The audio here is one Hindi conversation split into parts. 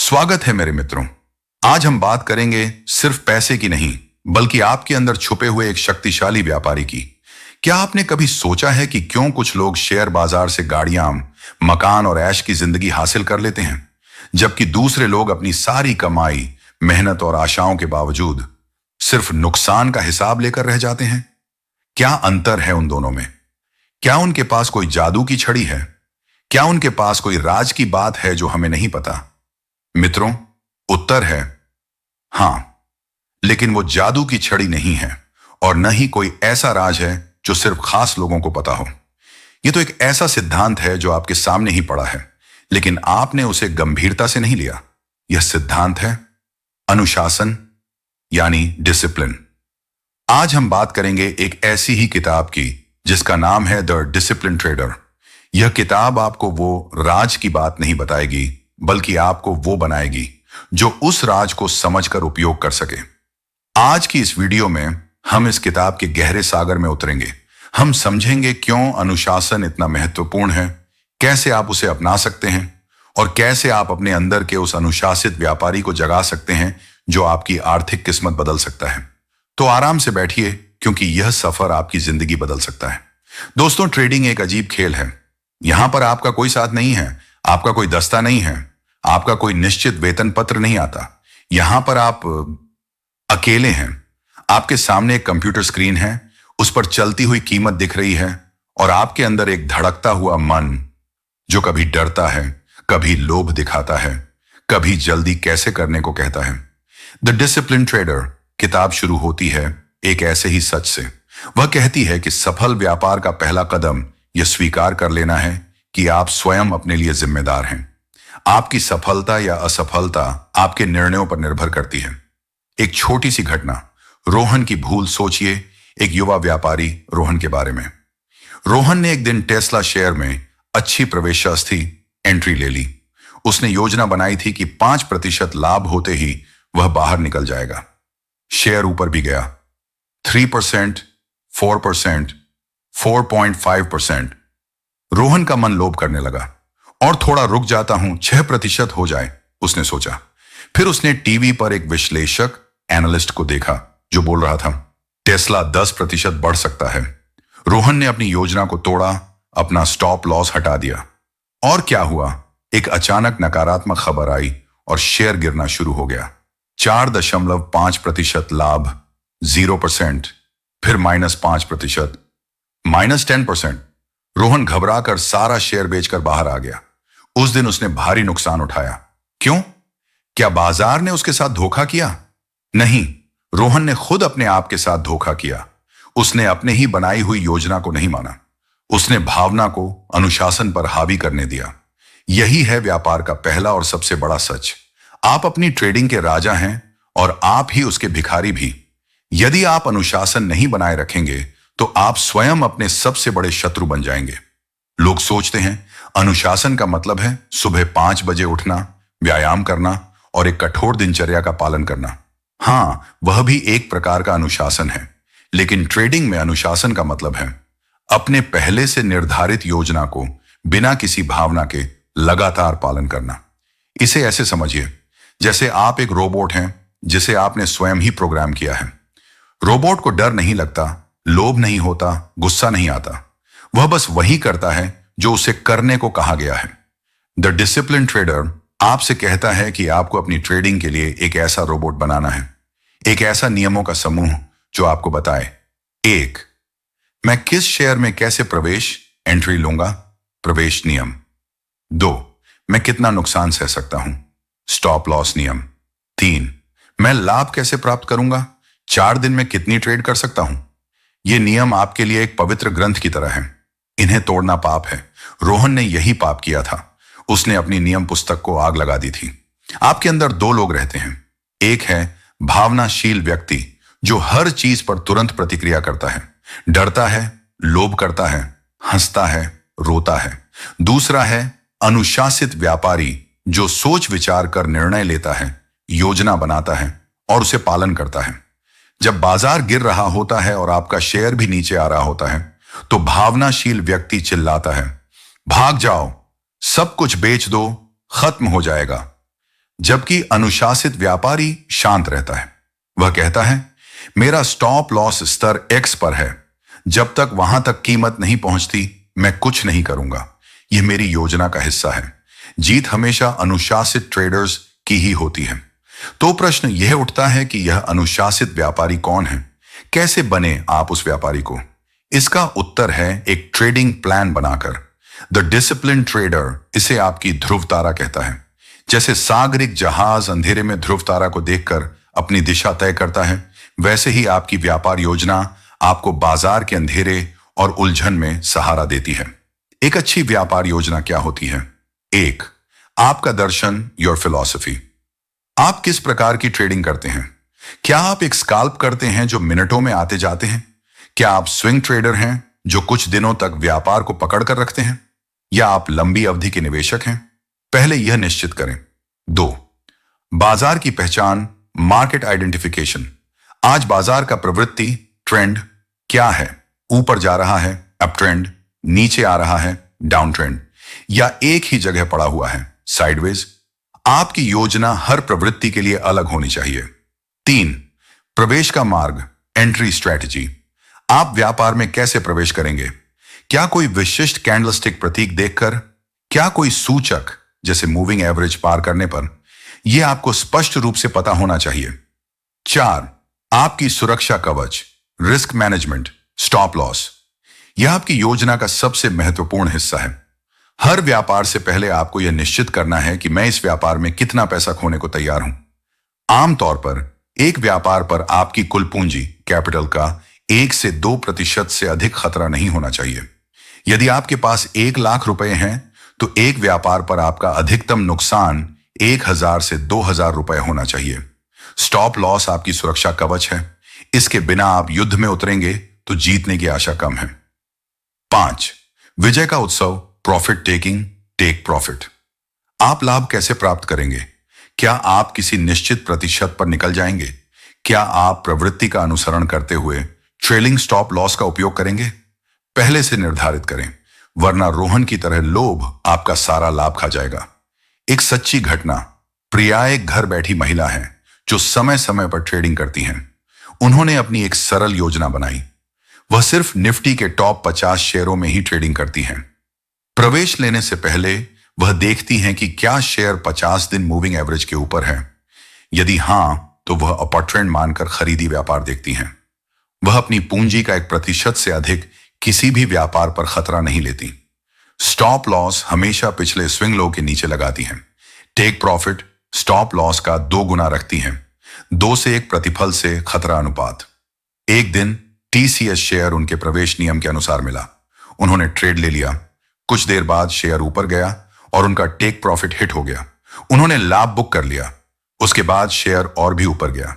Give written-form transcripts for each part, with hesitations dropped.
स्वागत है मेरे मित्रों। आज हम बात करेंगे सिर्फ पैसे की नहीं, बल्कि आपके अंदर छुपे हुए एक शक्तिशाली व्यापारी की। क्या आपने कभी सोचा है कि क्यों कुछ लोग शेयर बाजार से गाड़ियां, मकान और ऐश की जिंदगी हासिल कर लेते हैं, जबकि दूसरे लोग अपनी सारी कमाई, मेहनत और आशाओं के बावजूद सिर्फ नुकसान का हिसाब लेकर रह जाते हैं? क्या अंतर है उन दोनों में? क्या उनके पास कोई जादू की छड़ी है? क्या उनके पास कोई राज की बात है जो हमें नहीं पता? मित्रों, उत्तर है हां, लेकिन वो जादू की छड़ी नहीं है और न ही कोई ऐसा राज है जो सिर्फ खास लोगों को पता हो। ये तो एक ऐसा सिद्धांत है जो आपके सामने ही पड़ा है, लेकिन आपने उसे गंभीरता से नहीं लिया। यह सिद्धांत है अनुशासन, यानी डिसिप्लिन। आज हम बात करेंगे एक ऐसी ही किताब की जिसका नाम है द डिसिप्लिन ट्रेडर। यह किताब आपको वो राज की बात नहीं बताएगी, बल्कि आपको वो बनाएगी जो उस राज को समझकर उपयोग कर सके। आज की इस वीडियो में हम इस किताब के गहरे सागर में उतरेंगे। हम समझेंगे क्यों अनुशासन इतना महत्वपूर्ण है, कैसे आप उसे अपना सकते हैं और कैसे आप अपने अंदर के उस अनुशासित व्यापारी को जगा सकते हैं जो आपकी आर्थिक किस्मत बदल सकता है। तो आराम से बैठिए, क्योंकि यह सफर आपकी जिंदगी बदल सकता है। दोस्तों, ट्रेडिंग एक अजीब खेल है। यहां पर आपका कोई साथ नहीं है, आपका कोई दस्ता नहीं है, आपका कोई निश्चित वेतन पत्र नहीं आता। यहां पर आप अकेले हैं। आपके सामने एक कंप्यूटर स्क्रीन है, उस पर चलती हुई कीमत दिख रही है और आपके अंदर एक धड़कता हुआ मन जो कभी डरता है, कभी लोभ दिखाता है, कभी जल्दी कैसे करने को कहता है। द डिसिप्लिन ट्रेडर किताब शुरू होती है एक ऐसे ही सच से। वह कहती है कि सफल व्यापार का पहला कदम यह स्वीकार कर लेना है कि आप स्वयं अपने लिए जिम्मेदार हैं। आपकी सफलता या असफलता आपके निर्णयों पर निर्भर करती है। एक छोटी सी घटना, रोहन की भूल सोचिए। एक युवा व्यापारी रोहन के बारे में। रोहन ने एक दिन टेस्ला शेयर में अच्छी प्रवेशास्थी एंट्री ले ली। उसने योजना बनाई थी कि 5% लाभ होते ही वह बाहर निकल जाएगा। शेयर ऊपर भी गया, 3%, 4%, 4.5%। रोहन का मन लोभ करने लगा। और थोड़ा रुक जाता हूं, 6% हो जाए, उसने सोचा। फिर उसने टीवी पर एक विश्लेषक एनालिस्ट को देखा जो बोल रहा था टेस्ला 10% बढ़ सकता है। रोहन ने अपनी योजना को तोड़ा, अपना स्टॉप लॉस हटा दिया। और क्या हुआ? एक अचानक नकारात्मक खबर आई और शेयर गिरना शुरू हो गया। 4.5% लाभ, 0%, फिर -5%, -10%। रोहन घबराकर सारा शेयर बेचकर बाहर आ गया। उस दिन उसने भारी नुकसान उठाया। क्यों? क्या बाजार ने उसके साथ धोखा किया? नहीं, रोहन ने खुद अपने आप के साथ धोखा किया। उसने अपने ही बनाई हुई योजना को नहीं माना। उसने भावना को अनुशासन पर हावी करने दिया। यही है व्यापार का पहला और सबसे बड़ा सच। आप अपनी ट्रेडिंग के राजा हैं और आप ही उसके भिखारी भी। यदि आप अनुशासन नहीं बनाए रखेंगे तो आप स्वयं अपने सबसे बड़े शत्रु बन जाएंगे। लोग सोचते हैं अनुशासन का मतलब है सुबह 5 बजे उठना, व्यायाम करना और एक कठोर दिनचर्या का पालन करना। हां, वह भी एक प्रकार का अनुशासन है, लेकिन ट्रेडिंग में अनुशासन का मतलब है अपने पहले से निर्धारित योजना को बिना किसी भावना के लगातार पालन करना। इसे ऐसे समझिए जैसे आप एक रोबोट हैं जिसे आपने स्वयं ही प्रोग्राम किया है। रोबोट को डर नहीं लगता, लोभ नहीं होता, गुस्सा नहीं आता। वह बस वही करता है जो उसे करने को कहा गया है। द डिसिप्लिन ट्रेडर आपसे कहता है कि आपको अपनी ट्रेडिंग के लिए एक ऐसा रोबोट बनाना है, एक ऐसा नियमों का समूह जो आपको बताए। 1, मैं किस शेयर में कैसे एंट्री लूंगा, प्रवेश नियम। 2, मैं कितना नुकसान सह सकता हूं, स्टॉप लॉस नियम। 3, मैं लाभ कैसे प्राप्त करूंगा, 4 दिन में कितनी ट्रेड कर सकता हूं। ये नियम आपके लिए एक पवित्र ग्रंथ की तरह है। इन्हें तोड़ना पाप है। रोहन ने यही पाप किया था। उसने अपनी नियम पुस्तक को आग लगा दी थी। आपके अंदर 2 लोग रहते हैं। एक है भावनाशील व्यक्ति जो हर चीज पर तुरंत प्रतिक्रिया करता है, डरता है, लोभ करता है, हंसता है, रोता है। दूसरा है अनुशासित व्यापारी जो सोच विचार कर निर्णय लेता है, योजना बनाता है और उसे पालन करता है। जब बाजार गिर रहा होता है और आपका शेयर भी नीचे आ रहा होता है तो भावनाशील व्यक्ति चिल्लाता है, भाग जाओ, सब कुछ बेच दो, खत्म हो जाएगा। जबकि अनुशासित व्यापारी शांत रहता है। वह कहता है, मेरा स्टॉप लॉस स्तर एक्स पर है, जब तक वहां तक कीमत नहीं पहुंचती मैं कुछ नहीं करूंगा। यह मेरी योजना का हिस्सा है। जीत हमेशा अनुशासित ट्रेडर्स की ही होती है। तो प्रश्न यह उठता है कि यह अनुशासित व्यापारी कौन है? कैसे बने आप उस व्यापारी को? इसका उत्तर है एक ट्रेडिंग प्लान बनाकर। द डिसिप्लिन ट्रेडर इसे आपकी ध्रुव तारा कहता है। जैसे सागरिक जहाज अंधेरे में ध्रुव तारा को देखकर अपनी दिशा तय करता है, वैसे ही आपकी व्यापार योजना आपको बाजार के अंधेरे और उलझन में सहारा देती है। एक अच्छी व्यापार योजना क्या होती है? एक, आपका दर्शन, योर फिलॉसफी। आप किस प्रकार की ट्रेडिंग करते हैं? क्या आप एक स्काल्प करते हैं जो मिनटों में आते जाते हैं? क्या आप स्विंग ट्रेडर हैं जो कुछ दिनों तक व्यापार को पकड़ कर रखते हैं? या आप लंबी अवधि के निवेशक हैं? पहले यह निश्चित करें। 2, बाजार की पहचान, मार्केट आइडेंटिफिकेशन। आज बाजार का प्रवृत्ति, ट्रेंड क्या है? ऊपर जा रहा है, अप ट्रेंड, नीचे आ रहा है, डाउन ट्रेंड, या एक ही जगह पड़ा हुआ है, साइडवेज। आपकी योजना हर प्रवृत्ति के लिए अलग होनी चाहिए। 3, प्रवेश का मार्ग, एंट्री स्ट्रेटजी। आप व्यापार में कैसे प्रवेश करेंगे? क्या कोई विशिष्ट कैंडलस्टिक प्रतीक देखकर? क्या कोई सूचक जैसे मूविंग एवरेज पार करने पर? यह आपको स्पष्ट रूप से पता होना चाहिए। 4, आपकी सुरक्षा कवच, रिस्क मैनेजमेंट, स्टॉप लॉस। यह आपकी योजना का सबसे महत्वपूर्ण हिस्सा है। हर व्यापार से पहले आपको यह निश्चित करना है कि मैं इस व्यापार में कितना पैसा खोने को तैयार हूं। आमतौर पर एक व्यापार पर आपकी कुल पूंजी, कैपिटल का 1 से 2% से अधिक खतरा नहीं होना चाहिए। यदि आपके पास 1 लाख रुपए हैं तो एक व्यापार पर आपका अधिकतम नुकसान 1000 से 2000 रुपए होना चाहिए। स्टॉप लॉस आपकी सुरक्षा कवच है। इसके बिना आप युद्ध में उतरेंगे तो जीतने की आशा कम है। 5, विजय का उत्सव, प्रॉफिट टेकिंग, टेक प्रॉफिट। आप लाभ कैसे प्राप्त करेंगे? क्या आप किसी निश्चित प्रतिशत पर निकल जाएंगे? क्या आप प्रवृत्ति का अनुसरण करते हुए ट्रेलिंग स्टॉप लॉस का उपयोग करेंगे? पहले से निर्धारित करें, वरना रोहन की तरह लोभ आपका सारा लाभ खा जाएगा। एक सच्ची घटना, प्रिया एक घर बैठी महिला है जो समय समय पर ट्रेडिंग करती हैं। उन्होंने अपनी एक सरल योजना बनाई। वह सिर्फ निफ्टी के टॉप 50 शेयरों में ही ट्रेडिंग करती हैं। प्रवेश लेने से पहले वह देखती हैं कि क्या शेयर 50 दिन मूविंग एवरेज के ऊपर है। यदि हां, तो वह अपर ट्रेंड मानकर खरीदी व्यापार देखती हैं। वह अपनी पूंजी का 1% से अधिक किसी भी व्यापार पर खतरा नहीं लेती। स्टॉप लॉस हमेशा पिछले स्विंग लो के नीचे लगाती हैं। टेक प्रॉफिट स्टॉप लॉस का 2 गुना रखती हैं। 2 से 1 प्रतिफल से खतरा अनुपात। एक दिन टीसीएस शेयर उनके प्रवेश नियम के अनुसार मिला। उन्होंने ट्रेड ले लिया। कुछ देर बाद शेयर ऊपर गया और उनका टेक प्रॉफिट हिट हो गया। उन्होंने लाभ बुक कर लिया। उसके बाद शेयर और भी ऊपर गया।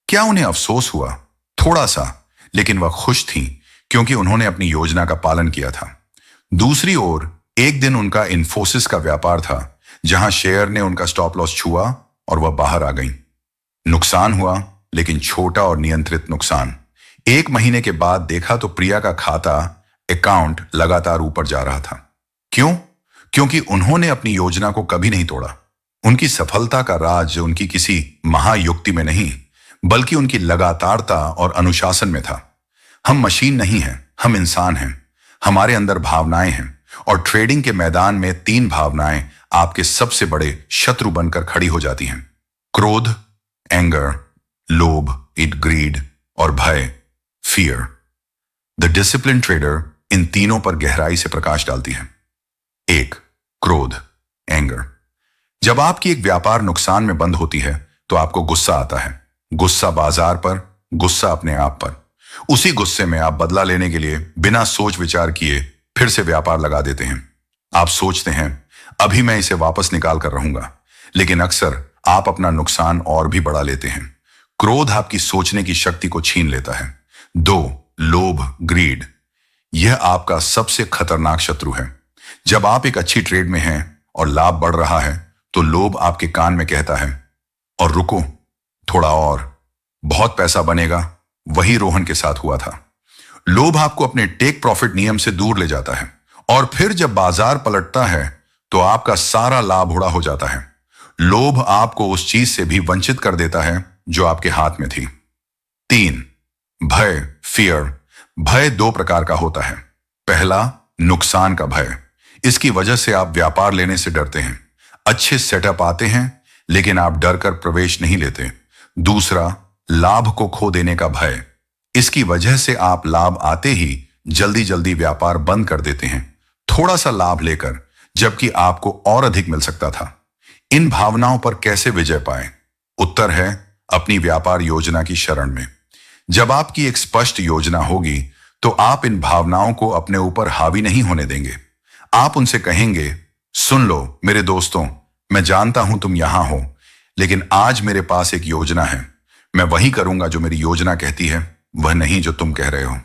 क्या उन्हें अफसोस हुआ? थोड़ा सा, लेकिन वह खुश थीं क्योंकि उन्होंने अपनी योजना का पालन किया था। दूसरी ओर एक दिन उनका इन्फोसिस का व्यापार था, जहां शेयर ने उनका स्टॉप लॉस छुआ और वह बाहर आ गई। नुकसान हुआ, लेकिन छोटा और नियंत्रित नुकसान। 1 महीने के बाद देखा तो प्रिया का खाता अकाउंट लगातार ऊपर जा रहा था। क्यों? क्योंकि उन्होंने अपनी योजना को कभी नहीं तोड़ा। उनकी सफलता का राज उनकी किसी महायुक्ति में नहीं, बल्कि उनकी लगातारता और अनुशासन में था। हम मशीन नहीं हैं, हम इंसान हैं। हमारे अंदर भावनाएं हैं, और ट्रेडिंग के मैदान में 3 भावनाएं आपके सबसे बड़े शत्रु बनकर खड़ी हो जाती हैं। क्रोध, एंगर, लोभ, ग्रीड, और भय, फियर। द डिसिप्लिन ट्रेडर इन तीनों पर गहराई से प्रकाश डालती है। 1, क्रोध, एंगर। जब आपकी एक व्यापार नुकसान में बंद होती है तो आपको गुस्सा आता है। गुस्सा बाजार पर, गुस्सा अपने आप पर। उसी गुस्से में आप बदला लेने के लिए बिना सोच विचार किए फिर से व्यापार लगा देते हैं। आप सोचते हैं अभी मैं इसे वापस निकाल कर रहूंगा, लेकिन अक्सर आप अपना नुकसान और भी बढ़ा लेते हैं। क्रोध आपकी सोचने की शक्ति को छीन लेता है। 2, लोभ, ग्रीड। यह आपका सबसे खतरनाक शत्रु है। जब आप एक अच्छी ट्रेड में हैं और लाभ बढ़ रहा है तो लोभ आपके कान में कहता है, और रुको, थोड़ा और, बहुत पैसा बनेगा। वही रोहन के साथ हुआ था। लोभ आपको अपने टेक प्रॉफिट नियम से दूर ले जाता है, और फिर जब बाजार पलटता है तो आपका सारा लाभ उड़ा हो जाता है। लोभ आपको उस चीज से भी वंचित कर देता है जो आपके हाथ में थी। 3, भय, फियर। भय दो प्रकार का होता है। पहला, नुकसान का भय। इसकी वजह से आप व्यापार लेने से डरते हैं। अच्छे सेटअप आते हैं लेकिन आप डर कर प्रवेश नहीं लेते। दूसरा, लाभ को खो देने का भय। इसकी वजह से आप लाभ आते ही जल्दी जल्दी व्यापार बंद कर देते हैं, थोड़ा सा लाभ लेकर, जबकि आपको और अधिक मिल सकता था। इन भावनाओं पर कैसे विजय पाए? उत्तर है अपनी व्यापार योजना की शरण में। जब आपकी एक स्पष्ट योजना होगी तो आप इन भावनाओं को अपने ऊपर हावी नहीं होने देंगे। आप उनसे कहेंगे, सुन लो मेरे दोस्तों, मैं जानता हूं तुम यहां हो, लेकिन आज मेरे पास एक योजना है। मैं वही करूंगा जो मेरी योजना कहती है, वह नहीं जो तुम कह रहे हो।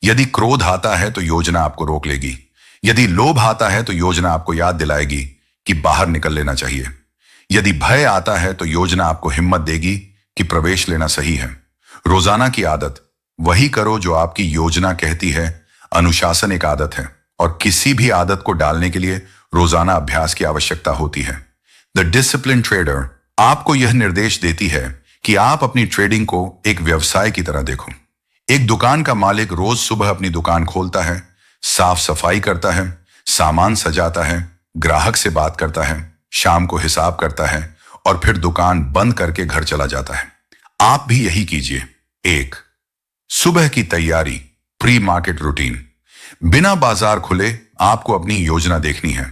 यदि क्रोध आता है तो योजना आपको रोक लेगी। यदि लोभ आता है तो योजना आपको याद दिलाएगी कि बाहर निकल लेना चाहिए। यदि भय आता है तो योजना आपको हिम्मत देगी कि प्रवेश लेना सही है। रोजाना की आदत, वही करो जो आपकी योजना कहती है। अनुशासन एक आदत है और किसी भी आदत को डालने के लिए रोजाना अभ्यास की आवश्यकता होती है। द डिसिप्लिन ट्रेडर आपको यह निर्देश देती है कि आप अपनी ट्रेडिंग को एक व्यवसाय की तरह देखो। एक दुकान का मालिक रोज सुबह अपनी दुकान खोलता है, साफ सफाई करता है, सामान सजाता है, ग्राहक से बात करता है, शाम को हिसाब करता है और फिर दुकान बंद करके घर चला जाता है। आप भी यही कीजिए। 1, सुबह की तैयारी, प्री मार्केट रूटीन। बिना बाजार खुले आपको अपनी योजना देखनी है।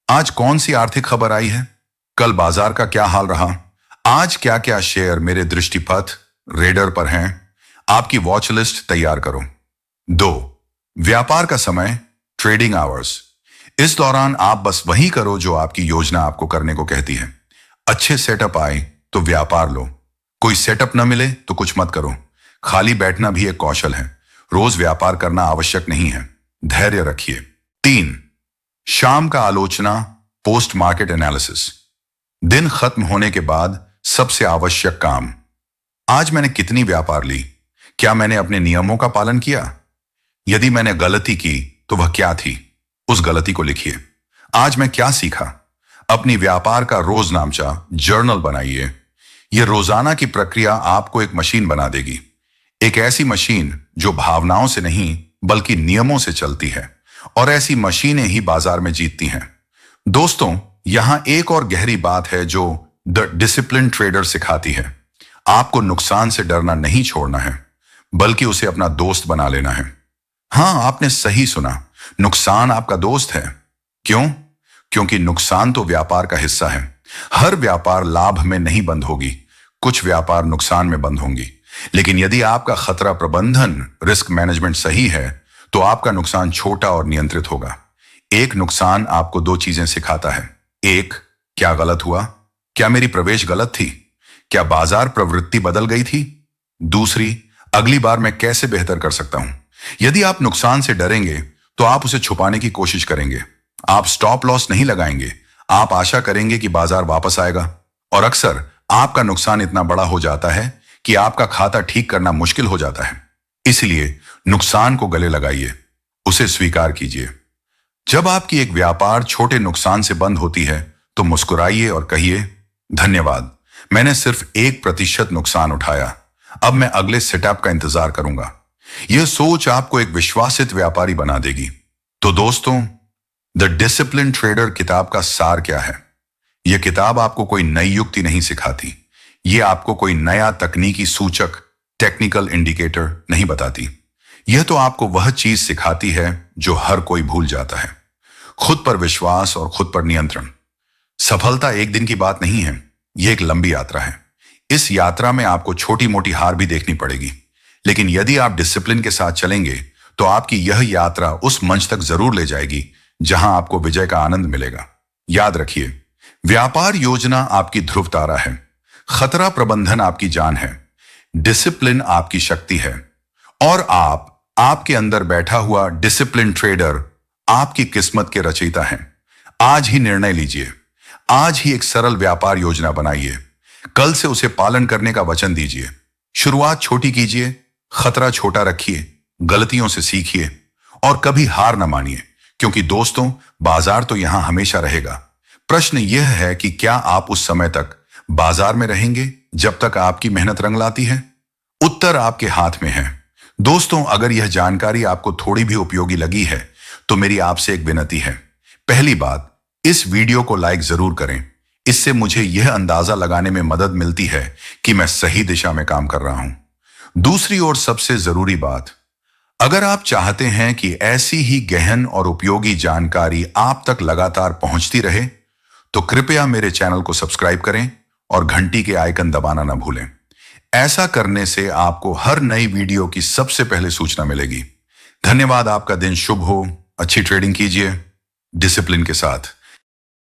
आज कौन सी आर्थिक खबर आई है? कल बाजार का क्या हाल रहा? आज क्या क्या शेयर मेरे दृष्टिपथ रेडर पर हैं? आपकी वॉच लिस्ट तैयार करो। 2, व्यापार का समय, ट्रेडिंग आवर्स। इस दौरान आप बस वही करो जो आपकी योजना आपको करने को कहती है। अच्छे सेटअप आए तो व्यापार लो, कोई सेटअप न मिले तो कुछ मत करो। खाली बैठना भी एक कौशल है। रोज व्यापार करना आवश्यक नहीं है। धैर्य रखिए। 3, शाम का आलोचना, पोस्ट मार्केट एनालिसिस। दिन खत्म होने के बाद सबसे आवश्यक काम, आज मैंने कितनी व्यापार ली? क्या मैंने अपने नियमों का पालन किया? यदि मैंने गलती की तो वह क्या थी? उस गलती को लिखिए। आज मैं क्या सीखा? अपनी व्यापार का रोजनामचा, जर्नल बनाइए। यह रोजाना की प्रक्रिया आपको एक मशीन बना देगी। एक ऐसी मशीन जो भावनाओं से नहीं बल्कि नियमों से चलती है, और ऐसी मशीनें ही बाजार में जीतती हैं। दोस्तों, यहां एक और गहरी बात है जो द डिसिप्लिन ट्रेडर सिखाती है। आपको नुकसान से डरना नहीं छोड़ना है, बल्कि उसे अपना दोस्त बना लेना है। हां, आपने सही सुना, नुकसान आपका दोस्त है। क्यों? क्योंकि नुकसान तो व्यापार का हिस्सा है। हर व्यापार लाभ में नहीं बंद होगी, कुछ व्यापार नुकसान में बंद होंगी। लेकिन यदि आपका खतरा प्रबंधन, रिस्क मैनेजमेंट सही है, तो आपका नुकसान छोटा और नियंत्रित होगा। एक नुकसान आपको 2 चीजें सिखाता है। 1, क्या गलत हुआ? क्या मेरी प्रवेश गलत थी? क्या बाजार प्रवृत्ति बदल गई थी? दूसरी, अगली बार मैं कैसे बेहतर कर सकता हूं? यदि आप नुकसान से डरेंगे तो आप उसे छुपाने की कोशिश करेंगे। आप स्टॉप लॉस नहीं लगाएंगे। आप आशा करेंगे कि बाजार वापस आएगा, और अक्सर आपका नुकसान इतना बड़ा हो जाता है कि आपका खाता ठीक करना मुश्किल हो जाता है। इसलिए नुकसान को गले लगाइए, उसे स्वीकार कीजिए। जब आपकी एक व्यापार छोटे नुकसान से बंद होती है तो मुस्कुराइए और कहिए, धन्यवाद, मैंने सिर्फ 1% नुकसान उठाया। अब मैं अगले सेटअप का इंतजार करूंगा। यह सोच आपको एक विश्वासित व्यापारी बना देगी। तो दोस्तों, द डिसिप्लिन ट्रेडर किताब का सार क्या है? यह किताब आपको कोई नई युक्ति नहीं सिखाती। यह आपको कोई नया तकनीकी सूचक, टेक्निकल इंडिकेटर नहीं बताती। यह तो आपको वह चीज सिखाती है जो हर कोई भूल जाता है, खुद पर विश्वास और खुद पर नियंत्रण। सफलता एक दिन की बात नहीं है, यह एक लंबी यात्रा है। इस यात्रा में आपको छोटी मोटी हार भी देखनी पड़ेगी, लेकिन यदि आप डिसिप्लिन के साथ चलेंगे तो आपकी यह यात्रा उस मंच तक जरूर ले जाएगी जहां आपको विजय का आनंद मिलेगा। याद रखिए, व्यापार योजना आपकी ध्रुव तारा है, खतरा प्रबंधन आपकी जान है, डिसिप्लिन आपकी शक्ति है, और आपके अंदर बैठा हुआ डिसिप्लिन ट्रेडर आपकी किस्मत के रचयिता हैं। आज ही निर्णय लीजिए, आज ही एक सरल व्यापार योजना बनाइए, कल से उसे पालन करने का वचन दीजिए। शुरुआत छोटी कीजिए, खतरा छोटा रखिए, गलतियों से सीखिए और कभी हार न मानिए, क्योंकि दोस्तों, बाजार तो यहां हमेशा रहेगा, प्रश्न यह है कि क्या आप उस समय तक बाजार में रहेंगे जब तक आपकी मेहनत रंग लाती है? उत्तर आपके हाथ में है। दोस्तों, अगर यह जानकारी आपको थोड़ी भी उपयोगी लगी है तो मेरी आपसे एक विनती है। पहली बात, इस वीडियो को लाइक जरूर करें। इससे मुझे यह अंदाजा लगाने में मदद मिलती है कि मैं सही दिशा में काम कर रहा हूं। दूसरी ओर सबसे जरूरी बात, अगर आप चाहते हैं कि ऐसी ही गहन और उपयोगी जानकारी आप तक लगातार पहुंचती रहे तो कृपया मेरे चैनल को सब्सक्राइब करें और घंटी के आइकन दबाना ना भूलें। ऐसा करने से आपको हर नई वीडियो की सबसे पहले सूचना मिलेगी। धन्यवाद। आपका दिन शुभ हो। अच्छी ट्रेडिंग कीजिए डिसिप्लिन के साथ।